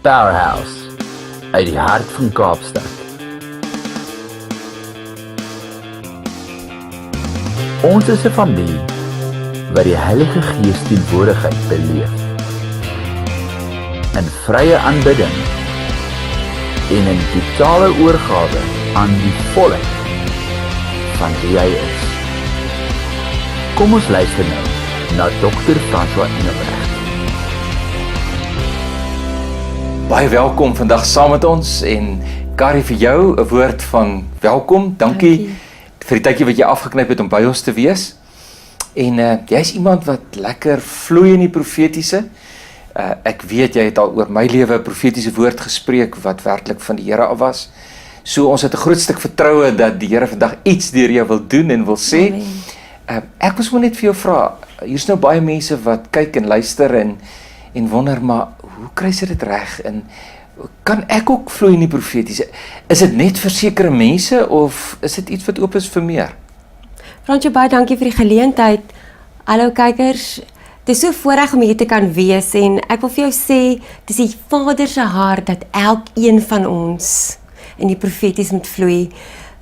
Powerhouse uit die hart van Kaapstad. Ons is 'n familie wat die Heilige Gees teenwoordigheid beleef. In vrye aanbidding en in totale oorgawe aan die volheid van wie hy is. Kom ons luister nou na Dr. François Engelbrecht. Baie welkom vandag saam met ons en Kari, vir jou 'n woord van welkom. Dankie vir die tydjie wat jy afgeknyp het om by ons te wees. En jy's iemand wat lekker vloei in die profetiese. Ek weet jy het al oor my lewe 'n profetiese woord gespreek wat werklik van die Here af was. So ons het 'n groot stuk vertroue dat die Here vandag iets deur jou wil doen en wil sê. Ek was net vir jou vra, hier's nou baie mense wat kyk en luister en wonder, maar hoe kry sy dit reg? En kan ek ook vloei in die profetiese? Is dit net vir sekere mense of is dit iets wat oop is vir meer? Fransjo, baie dankie vir die geleentheid. Hallo kykers, dit is so voorreg om hier te kan wees en ek wil vir jou sê, dis die Vader se hart dat elkeen van ons in die profeties moet vloei.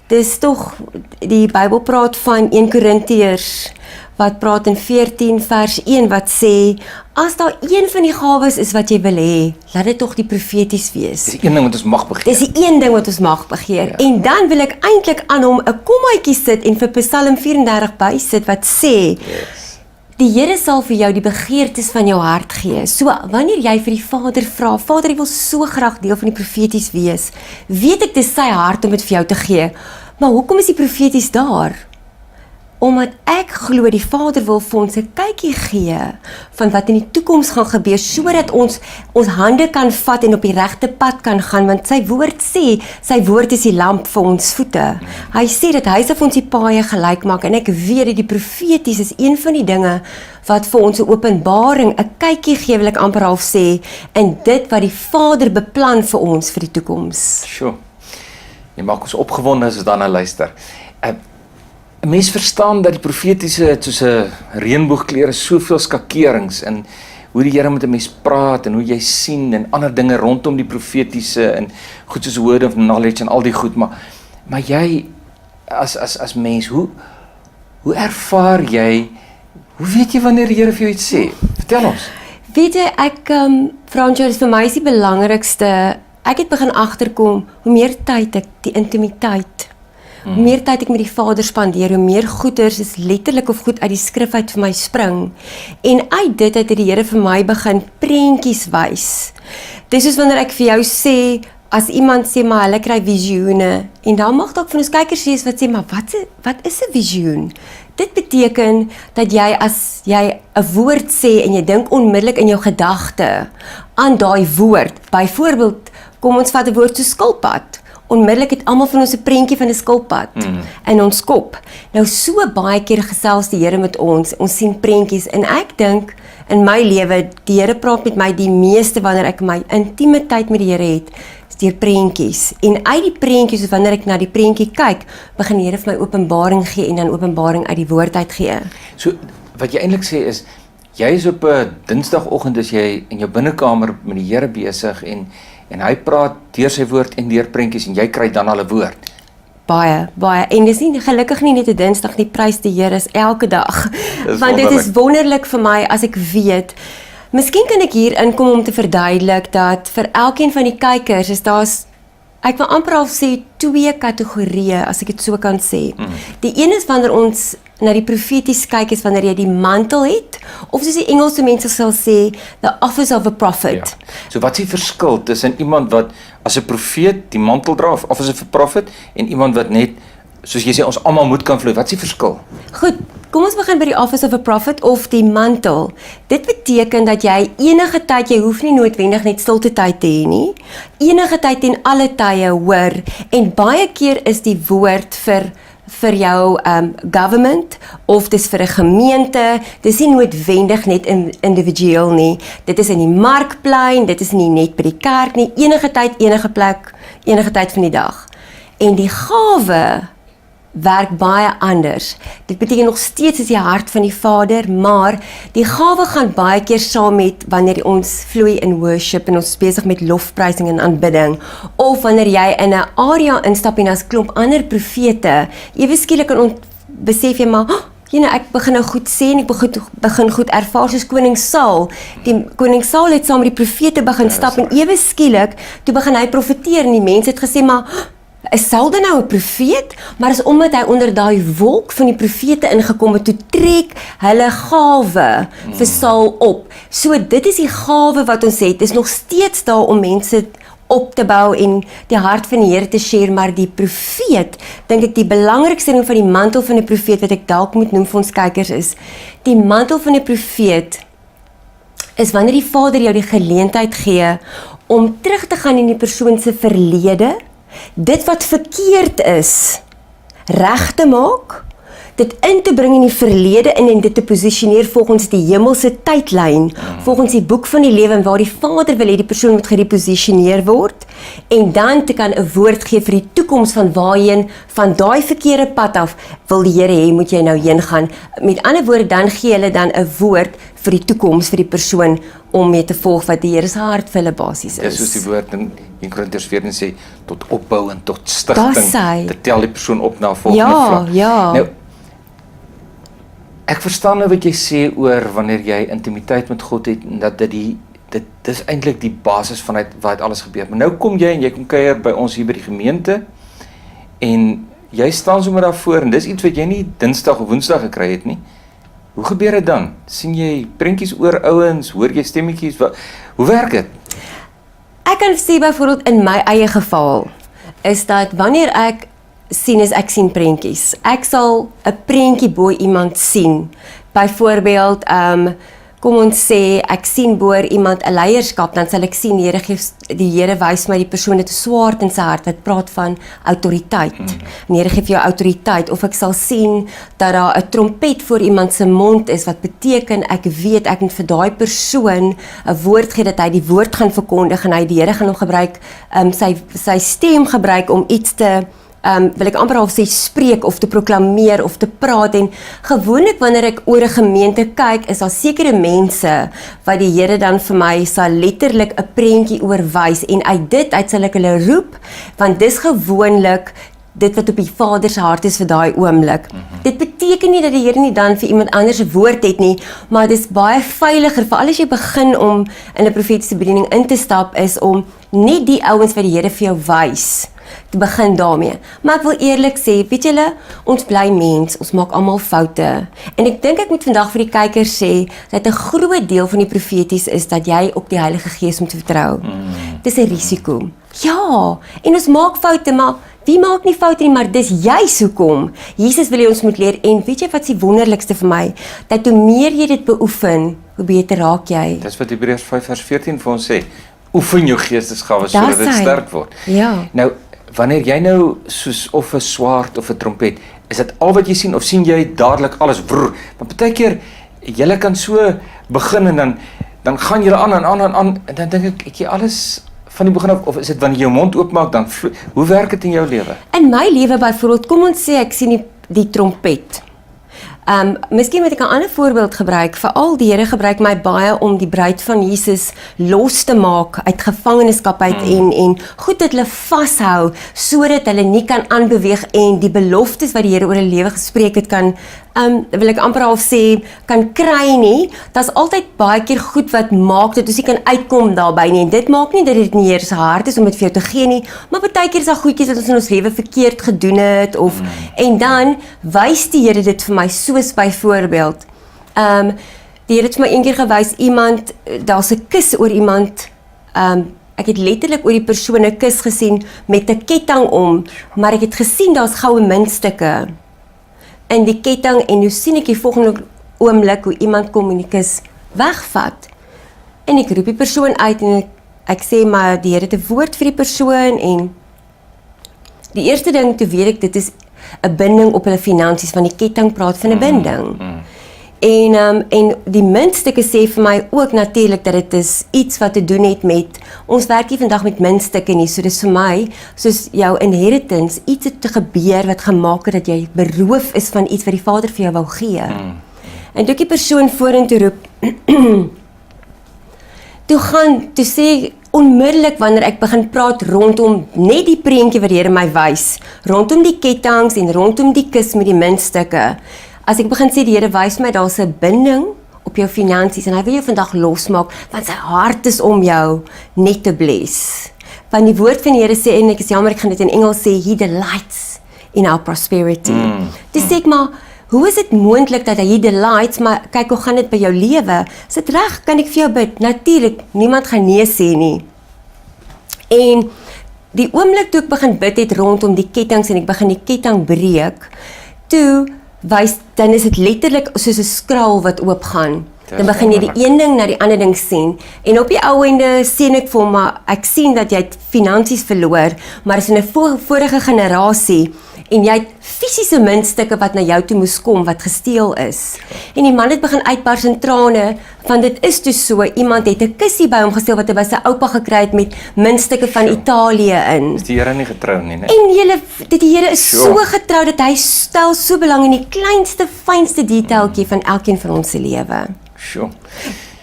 Dis tog, die Bybel praat van 1 Korintiërs, wat praat in 14 vers 1, wat sê, as daar een van die gawes is wat jy wil hê, laat dit tog die profeties wees. Dis die een ding wat ons mag begeer. Dis die een ding wat ons mag begeer. Ja. En dan wil ek eintlik aan hom 'n kommaatjie sit en vir Psalm 34 bysit wat sê, die Here sal vir jou die begeertes van jou hart gee. So, wanneer jy vir die Vader vra, Vader, ek wil so graag deel van die profeties wees, weet ek dis sy hart om dit vir jou te gee. Maar hoekom is die profeties daar? Omdat ek glo die Vader wil vir ons 'n kykie gee van wat in die toekoms gaan gebeur, sodat ons hande kan vat en op die regte pad kan gaan, want sy woord sê, sy woord is die lamp vir ons voete. Hy sê dat hy sal vir ons die paaie gelyk maak, en ek weet dat die profeties is een van die dinge wat vir ons 'n openbaring, 'n kykie gee, wil ek amper half sê, in dit wat die Vader beplan vir ons vir die toekoms. Sjoe. Jy maak ons opgewonde as ons daarna luister. 'n Mens verstaan dat die profetiese het soos 'n reënboogkleur, soveel skakerings in hoe die Here met 'n mens praat en hoe jy sien en ander dinge rondom die profetiese en goed soos word of knowledge en al die goed, maar jy as mens, hoe ervaar jy, hoe weet jy wanneer die Here vir jou iets sê? Vertel ons. Weet jy, Fransjo, dis vir my is die belangrikste, ek het begin agterkom, hoe meer tyd ek, die intimiteit, hoe meer tyd ek met die Vader spandeer, hoe meer goeders is letterlik of goed uit die skrif uit vir my spring. En uit dit het die Here vir my begin prentjies wys. Dis soos wanneer ek vir jou sê, as iemand sê, maar hulle kry visioene, en dan mag dalk van ons kykers wees wat sê, maar wat is 'n visioen? Dit beteken dat jy, as jy 'n woord sê en jy dink onmiddellik in jou gedagte aan daai woord, byvoorbeeld, kom ons vat 'n woord so skilpad. Onmiddellik het almal van ons 'n prentjie van 'n skilpad in ons kop. Nou so baie keer gesels die Here met ons sien prentjies, en ek dink in my lewe, die Here praat met my die meeste wanneer ek my intieme tyd met die Here het, is deur prentjies. En uit die prentjies, wanneer ek na die prentjie kyk, begin die Here vir my openbaring gee en dan openbaring uit die woord uit gee. So, wat jy eintlik sê is, jy is op 'n Dinsdagoggend, is jy in jou binnekamer met die Here besig en hy praat deur sy woord en deur prentjies en jy kry dan al 'n woord. Baie. En dis nie gelukkig nie net 'n Dinsdag nie, prys die Here, is elke dag. Want dit is wonderlik vir my as ek weet. Miskien kan ek hier inkom om te verduidelik dat vir elkeen van die kykers is daar's, ek wil amper al sê, 2 kategorieë, as ek dit so kan sê. Die een is wanneer ons na die profeties kyk, is wanneer jy die mantel het, of soos die Engelse mense sal sê, the office of a prophet. Ja. So wat is die verskil tussen iemand wat as 'n profeet die mantel dra, of as 'n prophet, en iemand wat net, soos jy sê, ons almal moet kan vloei? Wat is die verskil? Goed, kom ons begin by die office of a prophet of die mantel. Dit beteken dat jy enige tyd, jy hoef nie noodwendig net stilte tyd te hê nie, enige tyd en alle tye hoor, en baie keer is die woord vir jou government, of dis vir 'n gemeente, dis nie noodwendig net individueel nie, dit is in die markplein, dit is nie net by die kerk nie, enige tyd, enige plek, enige tyd van die dag. En die gawe werk baie anders. Dit beteken nog steeds is die hart van die Vader, maar die gawe gaan baie keer saam met wanneer ons vloei in worship en ons is besig met lofprysing en aanbidding, of wanneer jy in 'n area instap en as klomp ander profete, ewe skielik kan besef jy maar, ek begin nou goed sê en ek begin goed ervaar soos koning Saul. Die koning Saul het saam met die profete begin stap en ewe skielik, toe begin hy profeteer en die mense het gesê, maar is Saul dan nou 'n profeet? Maar is omdat hy onder daai wolk van die profete ingekom het, toe trek hulle gawe vir Saul op. So dit is die gawe wat ons het, is nog steeds daar om mense op te bou en die hart van die Here te share, maar die profeet, dink ek die belangrikste ding van die mantel van 'n profeet wat ek dalk moet noem vir ons kykers is, die mantel van 'n profeet is wanneer die Vader jou die geleentheid gee om terug te gaan in die persoon se verlede, dit wat verkeerd is, reg te maak, dit in te bring in die verlede en dit te posisioneer volgens die hemelse tydlyn, volgens die boek van die lewe waar die Vader wil hê die persoon moet gereposisioneer word, en dan te kan 'n woord gee vir die toekoms van waarheen, van daai verkeerde pad af, wil die Here hê, moet jy nou heen gaan. Met ander woorde, dan gee hulle dan 'n woord vir die toekoms, vir die persoon, om mee te volg wat die Here se hart vir hulle basies is. Dis soos die woord in Korintiërs 14 sê, tot opbou en tot stigting, te tel die persoon op na 'n volgende vlak. Ja. Nou, ek verstaan nou wat jy sê oor wanneer jy intimiteit met God het, en dat dit is eintlik die basis vanuit waar dit alles gebeur. Maar nou kom jy en jy kom kuier by ons hier by die gemeente, en jy staan sommer daarvoor, en dis iets wat jy nie Dinsdag of Woensdag gekry het nie. Hoe gebeur dit dan? Sien jy prentjies oor ouens, hoor jy stemmetjies, hoe werk dit? Ek kan sê byvoorbeeld in my eie geval, is dat wanneer ek sien prentjies. Ek sal 'n prentjie bo iemand sien. Byvoorbeeld, kom ons sê, ek sien bo iemand 'n leierskap, dan sal ek sien, die Here wys my die persoon het 'n swaard in sy hart, wat praat van autoriteit. Die Here gee vir jou autoriteit, of ek sal sien, dat daar 'n trompet voor iemand se mond is, wat beteken, ek weet, ek moet vir daai persoon 'n woord gee, dat hy die woord gaan verkondig, en die Here gaan hom gebruik, sy stem gebruik om iets te, wil ek amper al sê spreek of te proklameer of te praat, en gewoonlik wanneer ek oor 'n gemeente kyk, is daar sekere mense wat die Here dan vir my sal letterlik 'n prentjie oorwys, en uit sal ek hulle roep, want dis gewoonlik dit wat op die Vader se hart is vir daai oomblik. Dit beteken nie dat die Here nie dan vir iemand anders 'n woord het nie, maar dit is baie veiliger, veral as jy begin om in 'n profetiese bediening in te stap, is om net die ouens wat die Here vir jou wys, te begin daarmee. Maar ek wil eerlik sê, weet julle, ons bly mens, ons maak almal foute. En ek dink ek moet vandag vir die kykers sê, dat 'n groot deel van die profeties is, dat jy op die Heilige Gees moet vertrou. Dis 'n risiko. Ja, en ons maak foute, maar wie maak nie foute nie, maar dis juis hoekom Jesus wil hê ons moet leer, en weet jy wat is die wonderlikste vir my? Dat hoe meer jy dit beoefen, hoe beter raak jy. Dis wat Hebreërs 5 vers 14 vir ons sê. Oefen jou geestesgawe sodat dit sterk word. Ja. Nou, wanneer jy nou soos of 'n swaard of 'n trompet, is dit al wat jy sien, of sien jy dadelik alles vrr? Want baie keer, julle kan so begin en dan gaan julle aan en dan dink ek jy alles van die begin af, of is dit wanneer jy jou mond oopmaak, dan hoe werk dit in jou lewe? In my lewe byvoorbeeld, kom ons sê ek sien die trompet. Miskien moet ek 'n ander voorbeeld gebruik, veral die Here gebruik my baie om die bruid van Jesus los te maak uit gevangenskap uit en goed dat hulle vashou, sodat hulle nie kan aanbeweeg en die beloftes wat die Here oor hulle lewe gespreek het kan, wil ek amper half sê, kan kry nie. Daar's altyd baie keer goed wat maak dat ons nie kan uitkom daarby nie, en dit maak nie dat dit nie Here se hart is om dit vir jou te gee nie, maar baie keer is daar goedjies wat ons in ons lewe verkeerd gedoen het, en dan wys die Here dit vir my, soos byvoorbeeld, die Here het vir my een keer gewys, iemand, daar's 'n kus oor iemand, ek het letterlik oor die persoon 'n kus gesien met 'n ketting om, maar ek het gesien daar's goue muntstukke in die ketting, en nou sien ek die volgende oomblik hoe iemand kom en die kus wegvat, en ek roep die persoon uit, en ek sê maar die Here het 'n woord vir die persoon, en die eerste ding, toe weet ek, dit is 'n binding op hulle finansies, want die ketting praat van 'n binding. En die muntstukke sê vir my ook natuurlik dat dit is iets wat te doen het met, ons werk nie vandag met muntstukke nie, so dis vir my, soos jou inheritance, iets het te gebeur wat gemaak het dat jy beroof is van iets wat die Vader vir jou wou gee. En toe ek die persoon vorentoe roep, toe sê onmiddellik wanneer ek begin praat rondom net die prentjie wat die Here my wys, rondom die ketTINGS en rondom die kus met die muntstukke, as ek begin sê die Here wys my, daar's 'n binding op jou finansies en hy wil jou vandag losmaak, want sy hart is om jou net te bless. Want die woord van die Here sê, en ek is jammer, ek gaan dit in Engels sê, He delights in our prosperity. Dis sê ek maar, hoe is dit moontlik dat hy delights, maar kyk hoe gaan dit by jou lewe? Is dit reg? Kan ek vir jou bid? Natuurlik, niemand gaan nee sê nie. En die oomblik toe ek begin bid het rondom die ketTINGS en ek begin die ketting breek, toe dan is dit letterlik soos 'n skraal wat oopgaan. Dan begin jy die een ding na die ander ding sien. En op die ou einde sien ek vir hom, maar ek sien dat jy het finansies verloor, maar is in 'n vorige generasie en jy het fisiese muntstukke wat na jou toe moes kom wat gesteel is. En die man het begin uitbars in trane, want dit is toe so, iemand het 'n kussie by hom gesteel wat hy by sy oupa gekry het met muntstukke van Italië in. Is die Here nie getrou nie, né? En die Here is so getrou dat hy stel so belang in die kleinste, fynste detailtjie van elkeen van ons se lewe. Sjoe.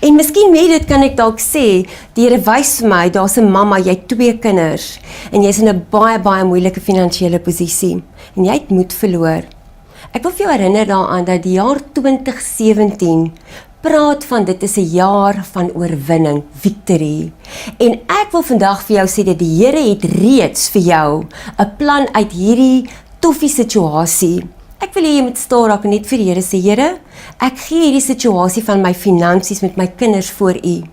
En miskien met dit kan ek dalk sê, die Here wys vir my, daar's 'n mamma, jy het 2 kinders en jy's in 'n baie moeilike finansiële posisie en jy het moed verloor. Ek wil vir jou herinner daaraan dat die jaar 2017 praat van dit is 'n jaar van oorwinning, victory. En ek wil vandag vir jou sê dat die Here het reeds vir jou 'n plan uit hierdie toffie situasie. Ek wil hê jy moet stil raak en net vir die Here sê, Here, ek gee hierdie situasie van my finansies met my kinders voor U.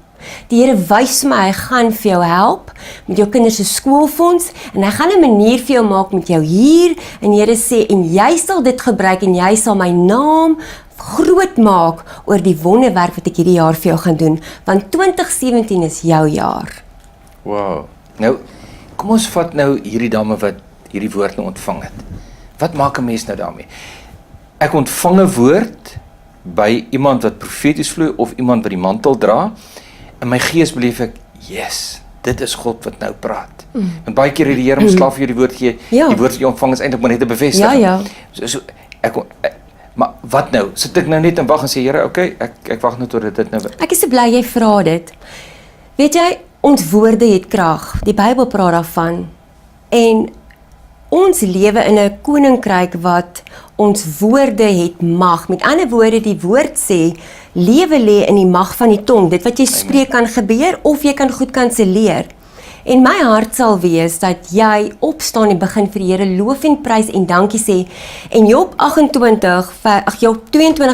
Die Here wys my, hy gaan vir jou help met jou kinders se skoolfonds en hy gaan 'n manier vir jou maak met jou hier en die Here sê, en jy sal dit gebruik en jy sal my naam groot maak oor die wonderwerk wat ek hierdie jaar vir jou gaan doen, want 2017 is jou jaar. Wow. Nou, kom ons vat nou hierdie dame wat hierdie woord nou ontvang het. Wat maak 'n mens nou daarmee? Ek ontvang 'n woord by iemand wat profeties vloei of iemand wat die mantel dra. In my gees beleef ek, yes, dit is God wat nou praat. En baie keer het die Here homself vir jou die woord gee. Ja. Die woord wat jy ontvang is eintlik maar net 'n bevestiging. Ja. Maar wat nou? Sit ek nou net en wag en sê, Here, okay, ek wag net tot dit nou. Ek is so bly jy vra dit. Weet jy, ons woorde het krag. Die Bybel praat daarvan. En ons lewe in 'n koninkryk wat ons woorde het mag. Met ander woorde, die woord sê, lewe lê in die mag van die tong. Dit wat jy spreek kan gebeur, of jy kan goed kanselleer. En my hart sal wees, dat jy opstaan en begin vir die Here loof en prys en dankie sê. En Job 22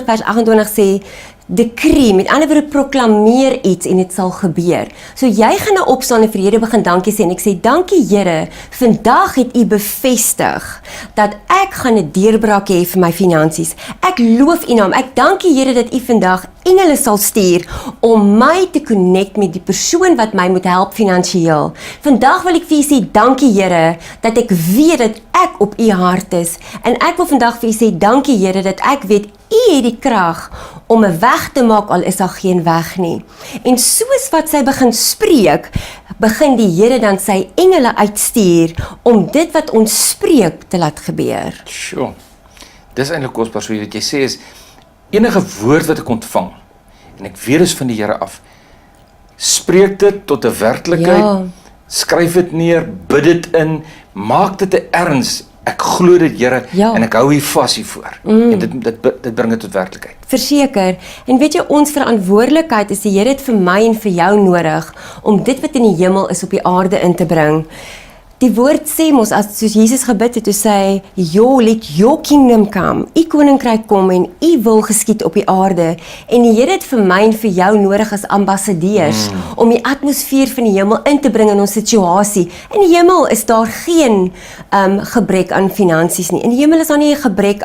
vers 28 sê, decree, met ander woorde proklameer iets en dit sal gebeur. So jy gaan nou opstaan en vir die Here begin dankie sê en ek sê, dankie Here, vandag het U bevestig dat ek gaan 'n deurbraak hê vir my finansies. Ek loof U naam. Ek dankie Here dat U vandag engele sal stuur om my te connect met die persoon wat my moet help finansiëel. Vandag wil ek vir U sê, dankie Here, dat ek weet dat ek op U hart is. En ek wil vandag vir U sê, dankie Here, dat ek weet U het die krag om 'n weg te maak, al is daar geen weg nie. En soos wat sy begin spreek, begin die Here dan sy engele uitstuur om dit wat ons spreek te laat gebeur. Sjoe. Dis eintlik kosbaar, so wat jy sê is, enige woord wat ek ontvang, en ek weet is van die Here af, spreek dit tot 'n werklikheid, Ja. skryf dit neer, bid dit in, maak dit 'n erns. Ek glo dit, Here, Ja. en ek hou hier vas hiervoor. En dit bring dit tot werklikheid. Verseker, en weet jy, ons verantwoordelikheid is, die Here het vir my en vir jou nodig, om dit wat in die hemel is op die aarde in te bring. Die woord sê mos, soos Jesus gebid het, toe sê hy, let your kingdom come, U koninkryk kom en U wil geskied op die aarde. En die Here het vir my en vir jou nodig as ambassadeurs, om die atmosfeer van die hemel in te bring in ons situasie. In die hemel is daar geen gebrek aan finansies nie. In die hemel is daar nie 'n gebrek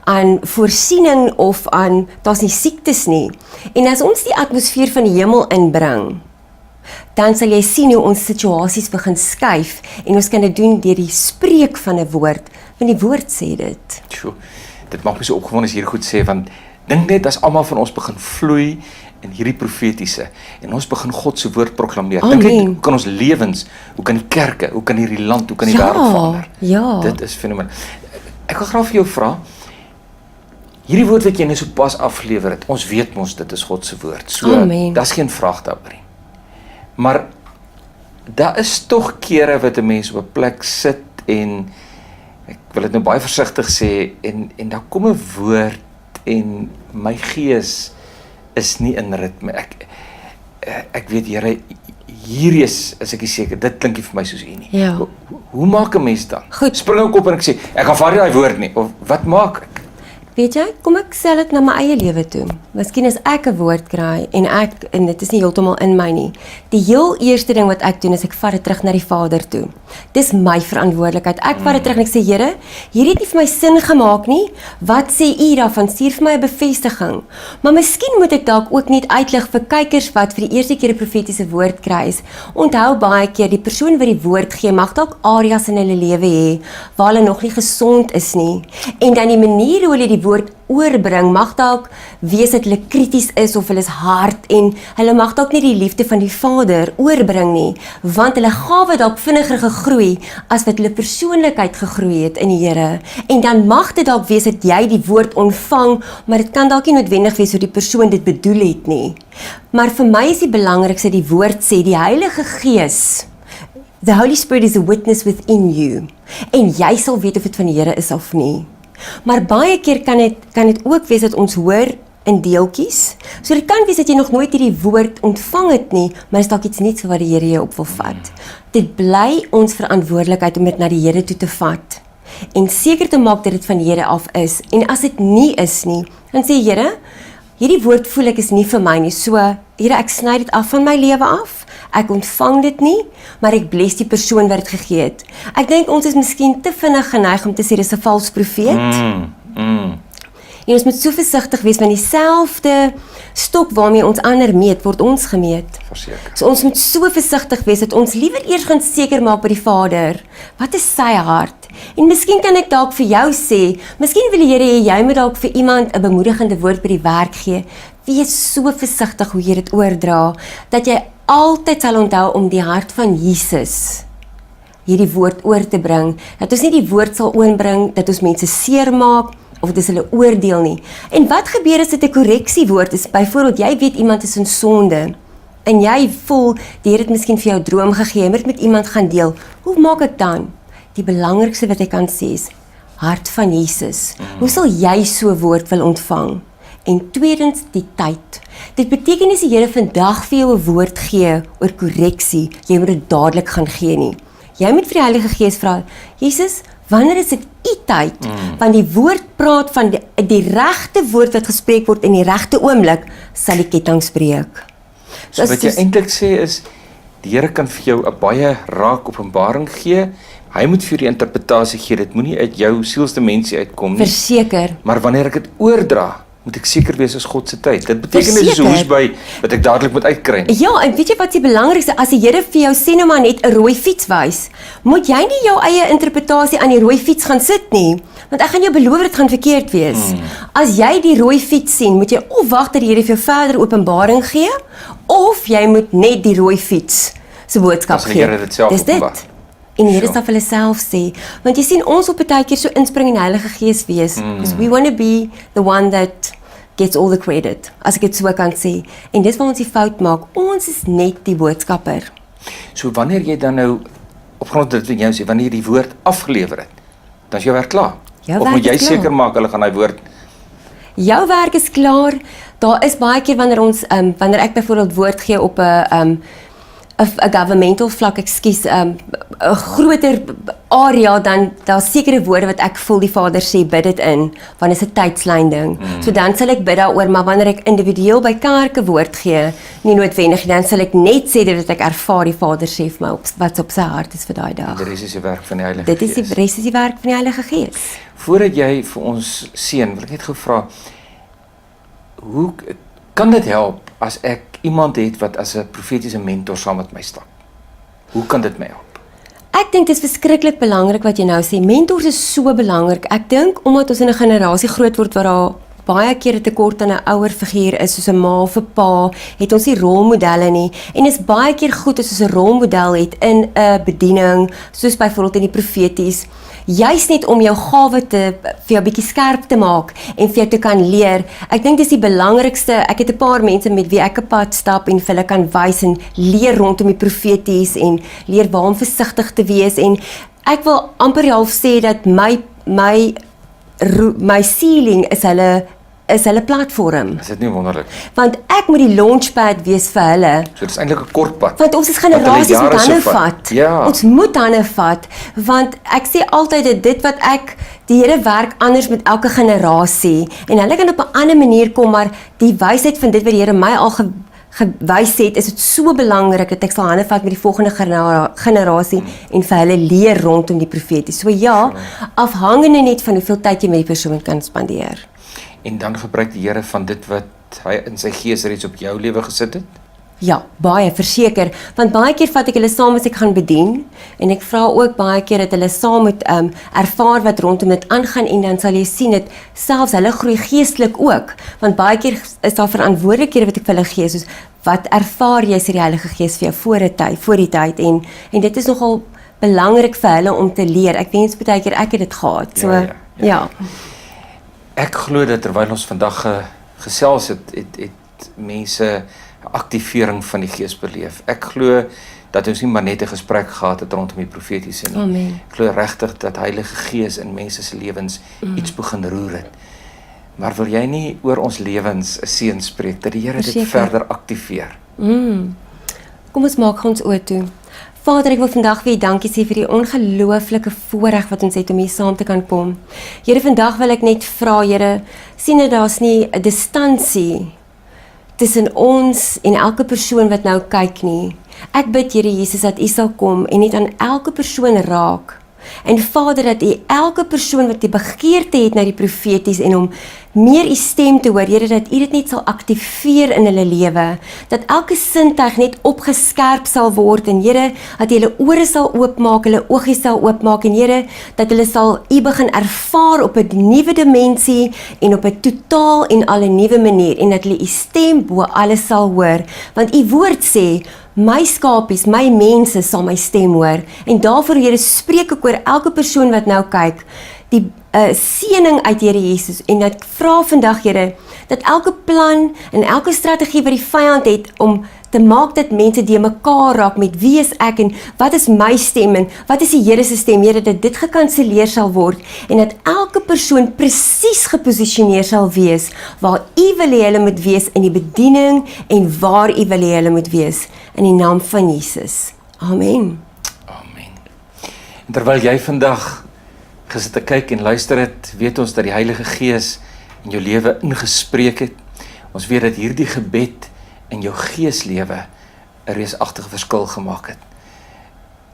aan voorsiening of daar's nie siektes nie. En as ons die atmosfeer van die hemel inbring, dan sal jy sien hoe ons situasies begin skuif en ons kan dit doen deur die spreek van 'n woord, want die woord sê dit. Sjoe, dit maak my so opgewonde as hier goed sê, want Dink net as almal van ons begin vloei in hierdie profetiese en ons begin God se woord proklameer. Dink net hoe kan ons lewens, hoe kan die kerke, hoe kan hierdie land, hoe kan die wêreld verander? Ja. Dit is fenomenaal. Ek wil graag vir jou vra, hierdie woord wat jy net so pas afgelewer het, ons weet mos dit is God se woord. So, daar's geen vraag daaroor nie. Maar daar is tog kere wat 'n mens op 'n plek sit en ek wil dit nou baie versigtig sê en daar kom 'n woord en my gees is nie in ritme. Ek weet Here, hier is ek nie seker, dit klink nie vir my soos U nie. Ja. Hoe maak 'n mens dan? Goed. Spring ek op en ek sê, ek gaan vat nie daai woord nie, of wat maak ek? Weet jy, kom ek sê dit na my eie lewe toe. Miskien as ek 'n woord kry en dit is nie heeltemal in my nie. Die heel eerste ding wat ek doen is ek vat dit terug na die Vader toe. Dis my verantwoordelikheid. Ek vat dit terug en ek sê, Here, hierdie het nie vir my sin gemaak nie. Wat sê U daarvan? Stuur vir my 'n bevestiging. Maar miskien moet ek dalk ook net uitlig vir kykers wat vir die eerste keer 'n profetiese woord kry. Onthou baie keer die persoon wat die woord gee mag dalk areas in hulle lewe hê waar hulle nog nie gesond is nie. En dan die manier hoe hulle die woord oorbring mag dalk wees dat hulle krities is of hulle is hard en hulle mag dalk nie die liefde van die Vader oorbring nie, want hulle gawe dalk vinniger gegroei as wat hulle persoonlikheid gegroei het in die Here. En dan mag dit dalk wees dat jy die woord ontvang, maar dit kan dalk nie noodwendig wees hoe die persoon dit bedoel het nie. Maar vir my is die belangrikste die woord sê die Heilige Gees, the Holy Spirit is a witness within you. En jy sal weet of dit van die Here is of nie. Maar baie keer kan dit ook wees dat ons hoor in deeltjies. So dit kan wees dat jy nog nooit hierdie woord ontvang het nie, maar is dalk iets niets wat die Here jou op wil vat. Dit bly ons verantwoordelikheid om dit na die Here toe te vat en seker te maak dat dit van die Here af is. En as dit nie is nie, dan sê Here, hierdie woord voel ek is nie vir my nie. So, Here, ek sny dit af van my lewe af. Ek ontvang dit nie, maar ek bless die persoon wat dit gegee het. Ek dink ons is miskien te vinnig geneig om te sê dis 'n vals profeet. En ons moet so versigtig wees want dieselfde stok waarmee ons ander meet, word ons gemeet. Verseker. So ons moet so versigtig wees dat ons liewer eers gaan seker maak by die Vader, wat is sy hart? En miskien kan ek dalk vir jou sê, miskien wil die Here hê jy moet dalk vir iemand 'n bemoedigende woord by die werk gee. Wees so versigtig hoe jy dit oordra, dat jy altyd sal onthou om die hart van Jesus hierdie woord oor te bring, dat ons nie die woord sal oorbring, dat ons mense seermaak, of dit is hulle oordeel nie. En wat gebeur as dit 'n korreksiewoord is? Byvoorbeeld, jy weet iemand is in sonde, en jy voel, die Here het miskien vir jou droom gegee, jy moet met iemand gaan deel. Hoe maak ek dan? Die belangrikste wat ek kan sê is, hart van Jesus. Hoe sal jy so 'n woord wil ontvang? En tweedens, die tyd. Dit beteken nie as die Here vandag vir jou 'n woord gee oor korreksie, jy moet dit dadelik gaan gee nie. Jy moet vir die Heilige Gees vra, Jesus, wanneer is dit U tyd? Want die woord praat van die regte woord wat gespreek word in die regte oomblik, sal die ketting breek. So wat jy eintlik sê is, die Here kan vir jou 'n baie raak openbaring gee, hy moet vir die interpretasie gee, dit moenie uit jou sielsdimensie uitkom nie. Verseker. Maar wanneer ek dit oordra, moet ek seker wees is God se tyd. Dit beteken nie dis 'n hoesby wat ek dadelik moet uitkry nie. Ja, en weet jy wat die belangrikste, as die Here vir jou sê nou maar net 'n rooi fiets wys, moet jy nie jou eie interpretasie aan die rooi fiets gaan sit nie, want ek gaan jou beloof dit gaan verkeerd wees. As jy die rooi fiets sien, moet jy of wag dat die Here vir jou verder openbaring gee, of jy moet net die rooi fiets se boodskap gee. Die Here dit self openbaar. En die Here sal vir hulle self sê, want jy sien ons op 'n tydjie so inspring in die Heilige Gees wees, because we want to be the one that gets all the credit, as ek dit so kan sê. En dis waar ons die fout maak, ons is net die boodskapper. So wanneer jy dan nou, op grond dit wat jy sê, wanneer jy die woord afgelewer het, dan is jou werk klaar. Of moet jy seker maak, hulle gaan die woord... Jou werk is klaar, daar is baie keer wanneer ek byvoorbeeld woord gee op 'n governmental vlak, 'n groter area, dan daar sekere woorde wat ek voel die Vader sê, bid dit in, want is 'n tydslyn ding. So dan sal ek bid daaroor, maar wanneer ek individueel by kerke woord gee, nie noodwendig, dan sal ek net sê dit wat ek ervaar die Vader sê vir my, wat op sy hart is vir daai dag. Die res is die werk van die Heilige Gees. Dit is die res is die werk van die Heilige Gees. Voordat jy vir ons seën, wil ek net gevra, hoe kan dit help as ek iemand het wat as 'n profetiese mentor saam met my stap? Hoe kan dit my help? Ek dink dit is verskriklik belangrik wat jy nou sê. Mentors is so belangrik. Ek dink omdat ons in 'n generasie groot word waar daar baie keer 'n tekort aan 'n ouerfiguur is, soos 'n ma of 'n pa, het ons nie rolmodelle nie. En is baie keer goed as ons 'n rolmodel het in 'n bediening, soos byvoorbeeld in die profeties, juis net om jou gawe vir jou bietjie skerp te maak en vir jou te kan leer. Ek dink dis die belangrikste. Ek het 'n paar mense met wie ek 'n pad stap en vir hulle kan wys en leer rondom die profeties en leer waar om versigtig te wees, en ek wil amper half sê dat my ceiling is hulle platform. Is dit nie wonderlik? Want ek moet die launchpad wees vir hulle. So dis eintlik 'n kort pad. Want ons is generasies met hande vat. Ja. Ons moet hande vat, want ek sê altyd dat dit wat die Here werk anders met elke generasie, en hulle kan op 'n ander manier kom, maar die wysheid van dit wat die Here my al gewys het, is dit so belangrik dat ek sal hande vat met die volgende generasie en vir hulle leer rondom die profeties. So ja, afhangende net van hoeveel tyd jy met die persoon kan spandeer. En dan gebruik die Here van dit wat hy in sy gees reeds op jou lewe gesit het? Ja, baie, verseker, want baie keer vat ek hulle saam as ek gaan bedien, en ek vra ook baie keer dat hulle saam moet ervaar wat rondom dit aangaan, en dan sal jy sien dat selfs hulle groei geestelik ook, want baie keer is daar verantwoordelikhede wat ek vir hulle gee, soos wat ervaar jy as die Heilige Gees vir jou voor die tyd, en dit is nogal belangrik vir hulle om te leer. Ek wens baie keer ek het dit gehad, so ja. Ek glo dat terwyl ons vandag gesels het mense aktivering van die Gees beleef. Ek glo dat ons nie maar net 'n gesprek gehad het rondom die profetiese nie. Amen. Ek glo regtig dat Heilige Gees in mense se lewens iets begin roer het. Maar wil jy nie oor ons lewens 'n seën spreek dat die Here dit verder aktiveer? Kom ons maak ons oë toe. Vader, ek wil vandag vir U dankie sê vir die ongelooflike voorreg wat ons het om hier saam te kan kom. Here, vandag wil ek net vra, Here, sien dat daar's nie 'n distansie tussen ons en elke persoon wat nou kyk nie. Ek bid, Here Jesus, dat U sal kom en net aan elke persoon raak. En Vader, dat U elke persoon wat die begeerte het na die profeties en om meer U stem te hoor, Here, dat U dit net sal aktiveer in hulle lewe, dat elke sintuig net opgeskerp sal word, en Here, dat U hulle ore sal oopmaak, hulle oogies sal oopmaak, en Here, dat hulle sal U begin ervaar op 'n nuwe dimensie en op 'n totaal en al 'n nuwe manier, en dat hulle U stem bo alles sal hoor, want U woord sê, my skapies, my mense sal my stem hoor, en daarvoor, Here, spreek ek oor elke persoon wat nou kyk, die seëning uit Here Jesus, en ek vra vandag, Here, dat elke plan en elke strategie wat die vyand het om te maak dat mense die mekaar raak met wie is ek en wat is my stem en wat is die Here se stem, Here, dat dit gekanselleer sal word, en dat elke persoon presies geposisioneer sal wees waar U wil hê hulle moet wees in die bediening en waar U wil hê hulle moet wees, in die naam van Jesus. Amen. Amen. En terwyl jy vandag gesit te kyk en luister het, weet ons dat die Heilige Gees in jou lewe ingespreek het. Ons weet dat hierdie gebed in jou geeslewe 'n reusagtige verskil gemaak het.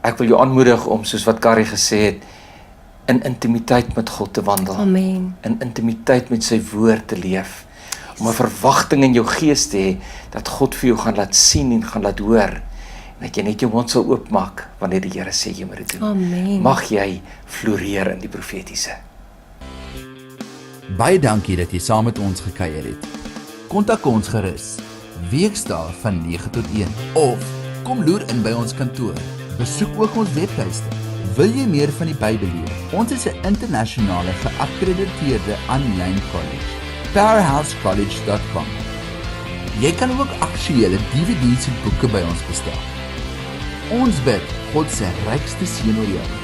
Ek wil jou aanmoedig om, soos wat Carrie gesê het, in intimiteit met God te wandel. Amen. In intimiteit met sy woord te leef. Om 'n verwagting in jou gees te hê dat God vir jou gaan laat sien en gaan laat hoor. En dat jy net jou mond sal oopmaak wanneer die Here sê jy moet dit doen. Amen. Mag jy floreer in die profetiese. Baie dankie dat jy saam met ons gekuier het. Kontak ons gerus weekdae van 9 tot 1 of kom loer in by ons kantoor. Besoek ook ons webtuiste. Wil jy meer van die Bybel leer? Ons is 'n internasionale geakkrediteerde aanlyn college. powerhousecollege.com. Jy kan ook aktuele DVD's en boeke by ons bestel. Ons bid God se rykste seën oor jou.